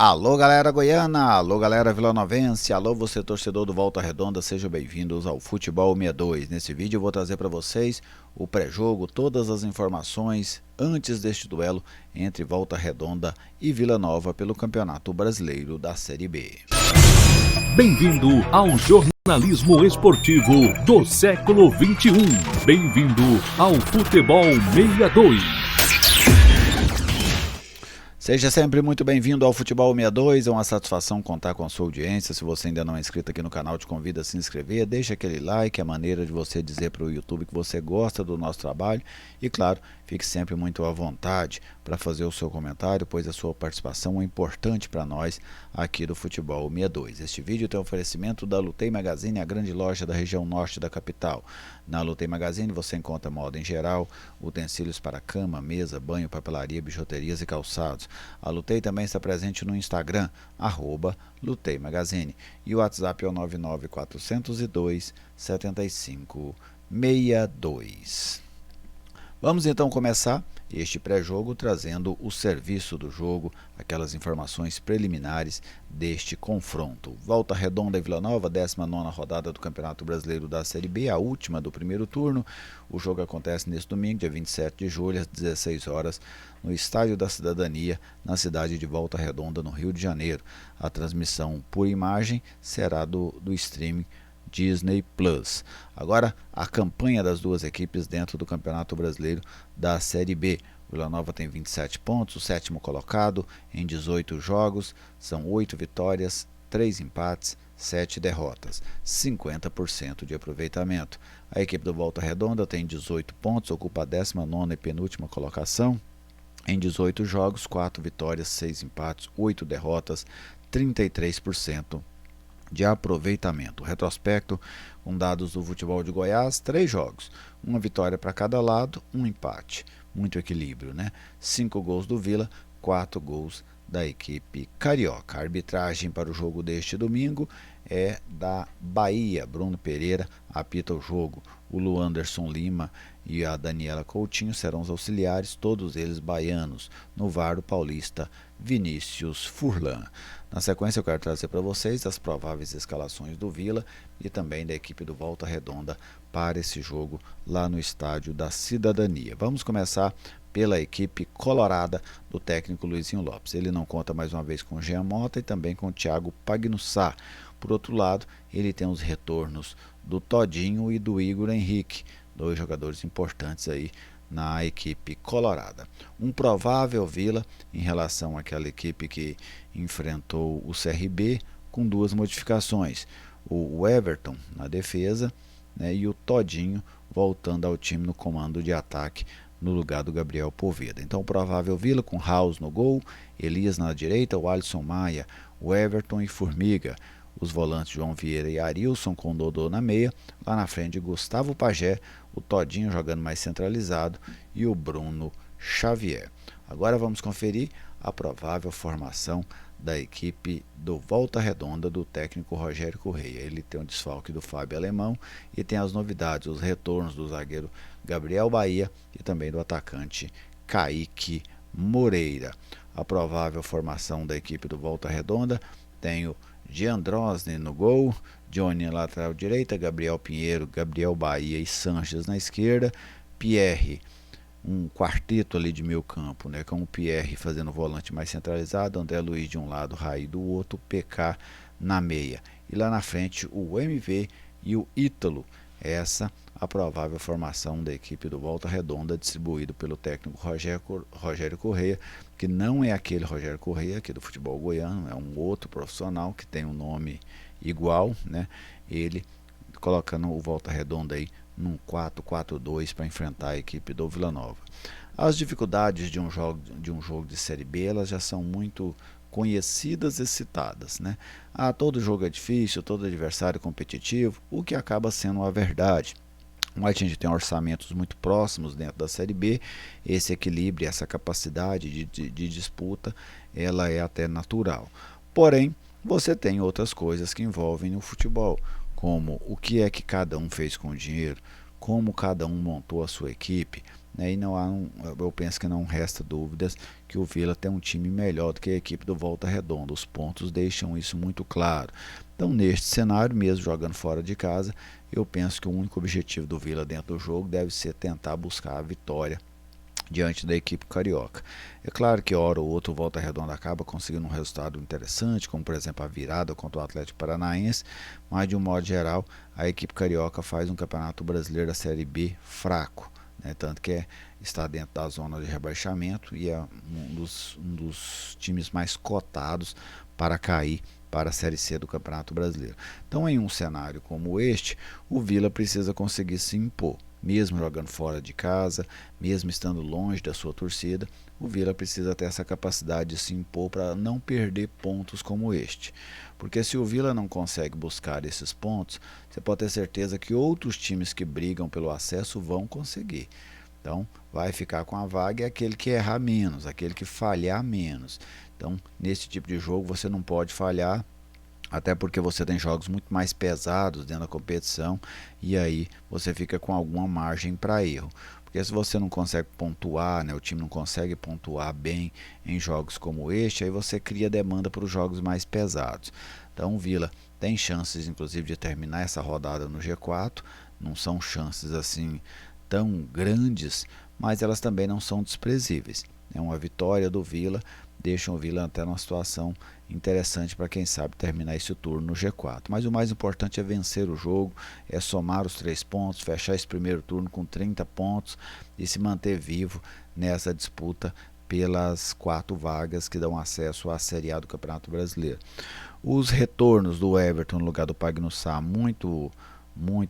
Alô galera goiana, alô galera vilanovense, alô você torcedor do Volta Redonda, sejam bem-vindos ao Futebol 62. Nesse vídeo eu vou trazer para vocês o pré-jogo, todas as informações antes deste duelo entre Volta Redonda e Vila Nova pelo Campeonato Brasileiro da Série B. Bem-vindo ao jornalismo esportivo do século XXI. Bem-vindo ao Futebol 62. Seja sempre muito bem-vindo ao Futebol 62, é uma satisfação contar com a sua audiência. Se você ainda não é inscrito aqui no canal, te convido a se inscrever, deixa aquele like, é a maneira de você dizer para o YouTube que você gosta do nosso trabalho e, claro, fique sempre muito à vontade para fazer o seu comentário, pois a sua participação é importante para nós aqui do Futebol 62. Este vídeo tem um oferecimento da Lutei Magazine, a grande loja da região norte da capital. Na Lutei Magazine você encontra moda em geral, utensílios para cama, mesa, banho, papelaria, bijuterias e calçados. A Lutei também está presente no Instagram, @Lutei Magazine, e o WhatsApp é o 99402 7562. Vamos então começar este pré-jogo trazendo o serviço do jogo, aquelas informações preliminares deste confronto. Volta Redonda e Vila Nova, 19ª rodada do Campeonato Brasileiro da Série B, a última do primeiro turno. O jogo acontece neste domingo, dia 27 de julho, às 16 horas, no Estádio da Cidadania, na cidade de Volta Redonda, no Rio de Janeiro. A transmissão por imagem será do streaming Disney Plus. Agora, a campanha das duas equipes dentro do Campeonato Brasileiro da Série B. Vila Nova tem 27 pontos, o sétimo colocado em 18 jogos, são 8 vitórias, 3 empates, 7 derrotas, 50% de aproveitamento. A equipe do Volta Redonda tem 18 pontos, ocupa a 19ª e penúltima colocação, em 18 jogos, 4 vitórias, 6 empates, 8 derrotas, 33% de aproveitamento. Retrospecto com dados do futebol de Goiás, 3 jogos, uma vitória para cada lado, um empate, muito equilíbrio, né? 5 gols do Vila, 4 gols da equipe carioca. A arbitragem para o jogo deste domingo é da Bahia. Bruno Pereira apita o jogo. O Luanderson Lima e a Daniela Coutinho serão os auxiliares, todos eles baianos. No VAR, o paulista Vinícius Furlan. Na sequência eu quero trazer para vocês as prováveis escalações do Vila e também da equipe do Volta Redonda para esse jogo lá no Estádio da Cidadania. Vamos começar pela equipe colorada do técnico Luizinho Lopes. Ele não conta mais uma vez com o Jean Mota e também com o Thiago Pagnussá. Por outro lado, ele tem os retornos do Todinho e do Igor Henrique, dois jogadores importantes aí na equipe colorada. Um provável Vila em relação àquela equipe que enfrentou o CRB, com duas modificações: o Everton na defesa, né, e o Todinho voltando ao time no comando de ataque no lugar do Gabriel Poveda. Então, provável Vila com House no gol, Elias na direita, o Alisson Maia, o Everton e Formiga. Os volantes João Vieira e Arilson com Dodô na meia, lá na frente Gustavo Pajé, o Todinho jogando mais centralizado e o Bruno Xavier. Agora vamos conferir a provável formação da equipe do Volta Redonda do técnico Rogério Correia. Ele tem um desfalque do Fábio Alemão e tem as novidades, os retornos do zagueiro Gabriel Bahia e também do atacante Kaique Moreira. A provável formação da equipe do Volta Redonda tem o Giandrosne no gol, Johnny na lateral direita, Gabriel Pinheiro, Gabriel Bahia e Sanches na esquerda, Pierre, um quarteto ali de meio campo, né, com o Pierre fazendo o volante mais centralizado, André Luiz de um lado, Raí do outro, PK na meia. E lá na frente o MV e o Ítalo. Essa a provável formação da equipe do Volta Redonda, distribuído pelo técnico Rogério Correia, que não é aquele Rogério Correia aqui do futebol goiano, é um outro profissional que tem um nome igual, né? Ele colocando o Volta Redonda aí num 4-4-2 para enfrentar a equipe do Vila Nova. As dificuldades de um jogo de Série B, elas já são muito conhecidas e citadas, né? Todo jogo é difícil, todo adversário é competitivo, o que acaba sendo a verdade. Mas a gente tem orçamentos muito próximos dentro da Série B, esse equilíbrio, essa capacidade de disputa, ela é até natural. Porém, você tem outras coisas que envolvem o futebol, como o que é que cada um fez com o dinheiro, como cada um montou a sua equipe, né? E eu penso que não resta dúvidas que o Vila tem um time melhor do que a equipe do Volta Redonda. Os pontos deixam isso muito claro. Então, neste cenário, mesmo jogando fora de casa, eu penso que o único objetivo do Vila dentro do jogo deve ser tentar buscar a vitória diante da equipe carioca. É claro que hora ou outra o Volta Redonda acaba conseguindo um resultado interessante, como por exemplo a virada contra o Atlético Paranaense, mas de um modo geral a equipe carioca faz um campeonato brasileiro da Série B fraco, né? Tanto que está dentro da zona de rebaixamento e é um dos times mais cotados para cair para a Série C do Campeonato Brasileiro. Então, em um cenário como este, o Vila precisa conseguir se impor. Mesmo jogando fora de casa, mesmo estando longe da sua torcida, o Vila precisa ter essa capacidade de se impor para não perder pontos como este. Porque se o Vila não consegue buscar esses pontos, você pode ter certeza que outros times que brigam pelo acesso vão conseguir. Então, vai ficar com a vaga aquele que errar menos, aquele que falhar menos. Então, nesse tipo de jogo você não pode falhar, até porque você tem jogos muito mais pesados dentro da competição e aí você fica com alguma margem para erro. Porque se você não consegue pontuar, né, o time não consegue pontuar bem em jogos como este, aí você cria demanda para os jogos mais pesados. Então o Vila tem chances inclusive de terminar essa rodada no G4, não são chances assim tão grandes, mas elas também não são desprezíveis. É uma vitória do Vila, deixa o Vila até numa situação interessante para quem sabe terminar esse turno no G4. Mas o mais importante é vencer o jogo, é somar os 3 pontos, fechar esse primeiro turno com 30 pontos e se manter vivo nessa disputa pelas 4 vagas que dão acesso à Série A do Campeonato Brasileiro. Os retornos do Everton no lugar do Pagnussá muito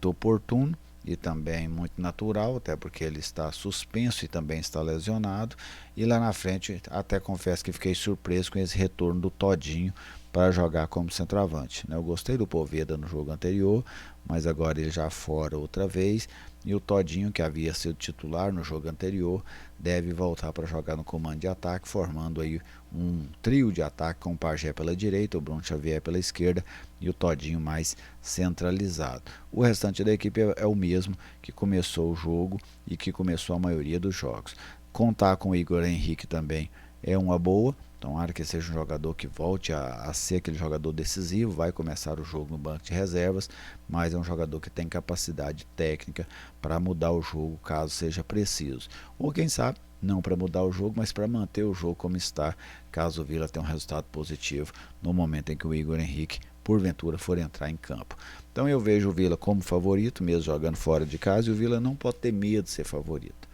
oportuno e também muito natural, até porque ele está suspenso e também está lesionado. E lá na frente, até confesso que fiquei surpreso com esse retorno do Todinho para jogar como centroavante. Eu gostei do Poveda no jogo anterior, mas agora ele já fora outra vez. E o Todinho, que havia sido titular no jogo anterior, deve voltar para jogar no comando de ataque, formando aí um trio de ataque com o Pajé pela direita, o Bruno Xavier pela esquerda e o Todinho mais centralizado. O restante da equipe é o mesmo que começou o jogo e que começou a maioria dos jogos. Contar com o Igor Henrique também é uma boa. Tomara que seja um jogador que volte a ser aquele jogador decisivo, vai começar o jogo no banco de reservas, mas é um jogador que tem capacidade técnica para mudar o jogo caso seja preciso. Ou quem sabe, não para mudar o jogo, mas para manter o jogo como está, caso o Vila tenha um resultado positivo no momento em que o Igor Henrique porventura for entrar em campo. Então eu vejo o Vila como favorito, mesmo jogando fora de casa, e o Vila não pode ter medo de ser favorito.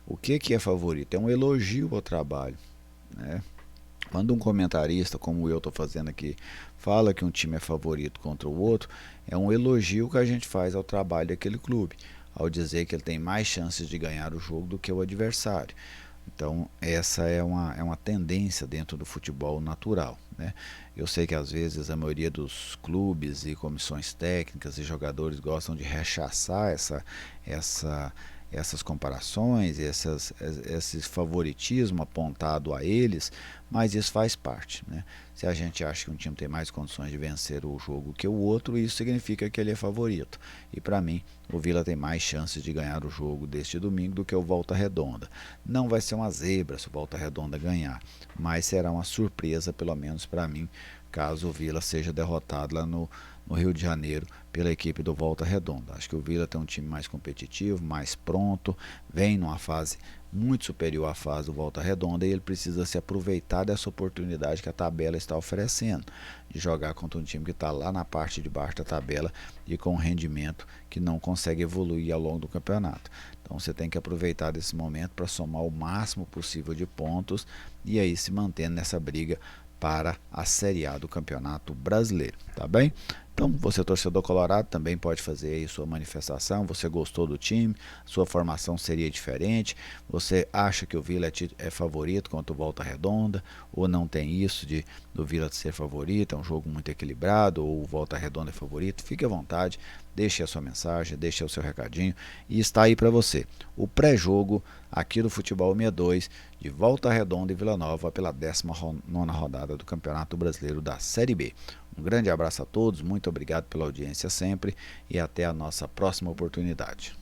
O que é favorito? É um elogio ao trabalho, né? Quando um comentarista, como eu estou fazendo aqui, fala que um time é favorito contra o outro, é um elogio que a gente faz ao trabalho daquele clube, ao dizer que ele tem mais chances de ganhar o jogo do que o adversário. Então essa é uma tendência dentro do futebol natural, né? Eu sei que às vezes a maioria dos clubes e comissões técnicas e jogadores gostam de rechaçar essas comparações, esse favoritismo apontado a eles, mas isso faz parte, né? Se a gente acha que um time tem mais condições de vencer o jogo que o outro, isso significa que ele é favorito. E para mim, o Vila tem mais chances de ganhar o jogo deste domingo do que o Volta Redonda. Não vai ser uma zebra se o Volta Redonda ganhar, mas será uma surpresa, pelo menos para mim, caso o Vila seja derrotado lá no Rio de Janeiro pela equipe do Volta Redonda. Acho que o Vila tem um time mais competitivo, mais pronto, vem numa fase muito superior à fase do Volta Redonda e ele precisa se aproveitar dessa oportunidade que a tabela está oferecendo, de jogar contra um time que está lá na parte de baixo da tabela e com um rendimento que não consegue evoluir ao longo do campeonato. Então você tem que aproveitar desse momento para somar o máximo possível de pontos e aí se mantendo nessa briga para a Série A do Campeonato Brasileiro, tá bem? Então, você torcedor colorado também pode fazer aí sua manifestação, você gostou do time, sua formação seria diferente, você acha que o Vila é favorito contra o Volta Redonda, ou não tem isso do Vila ser favorito, é um jogo muito equilibrado, ou o Volta Redonda é favorito, fique à vontade, deixe a sua mensagem, deixe o seu recadinho, e está aí para você, o pré-jogo aqui do Futebol 62, de Volta Redonda e Vila Nova pela 19ª rodada do Campeonato Brasileiro da Série B. Um grande abraço a todos, muito obrigado pela audiência sempre e até a nossa próxima oportunidade.